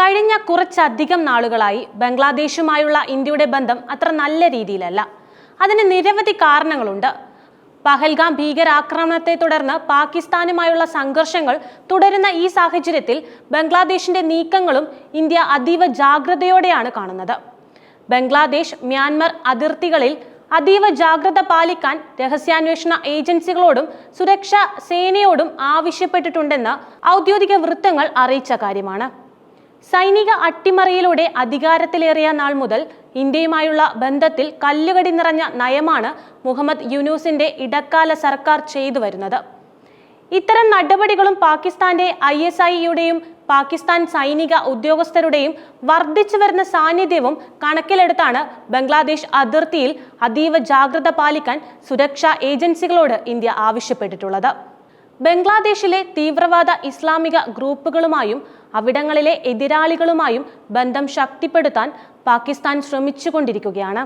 കഴിഞ്ഞ കുറച്ചധികം നാളുകളായി ബംഗ്ലാദേശുമായുള്ള ഇന്ത്യയുടെ ബന്ധം അത്ര നല്ല രീതിയിലല്ല. അതിന് നിരവധി കാരണങ്ങളുണ്ട്. പഹൽഗാം ഭീകരാക്രമണത്തെ തുടർന്ന് പാകിസ്ഥാനുമായുള്ള സംഘർഷങ്ങൾ തുടരുന്ന ഈ സാഹചര്യത്തിൽ ബംഗ്ലാദേശിന്റെ നീക്കങ്ങളും ഇന്ത്യ അതീവ ജാഗ്രതയോടെയാണ് കാണുന്നത്. ബംഗ്ലാദേശ് മ്യാൻമർ അതിർത്തികളിൽ അതീവ ജാഗ്രത പാലിക്കാൻ രഹസ്യാന്വേഷണ ഏജൻസികളോടും സുരക്ഷാ സേനയോടും ആവശ്യപ്പെട്ടിട്ടുണ്ടെന്ന് ഔദ്യോഗിക വൃത്തങ്ങൾ അറിയിച്ച കാര്യമാണ്. സൈനിക അട്ടിമറിയിലൂടെ അധികാരത്തിലേറിയ നാൾ മുതൽ ഇന്ത്യയുമായുള്ള ബന്ധത്തിൽ കല്ലുകടി നിറഞ്ഞ നയമാണ് മുഹമ്മദ് യൂനൂസിന്റെ ഇടക്കാല സർക്കാർ ചെയ്തു വരുന്നത്. ഇത്തരം നടപടികളും പാകിസ്ഥാന്റെ ISIയുടെയും പാകിസ്ഥാൻ സൈനിക ഉദ്യോഗസ്ഥരുടെയും വർദ്ധിച്ചു വരുന്ന സാന്നിധ്യവും കണക്കിലെടുത്താണ് ബംഗ്ലാദേശ് അതിർത്തിയിൽ അതീവ ജാഗ്രത പാലിക്കാൻ സുരക്ഷാ ഏജൻസികളോട് ഇന്ത്യ ആവശ്യപ്പെട്ടിട്ടുള്ളത്. ബംഗ്ലാദേശിലെ തീവ്രവാദ ഇസ്ലാമിക ഗ്രൂപ്പുകളുമായും അവിടങ്ങളിലെ എതിരാളികളുമായും ബന്ധം ശക്തിപ്പെടുത്താൻ പാകിസ്ഥാൻ ശ്രമിച്ചുകൊണ്ടിരിക്കുകയാണ്.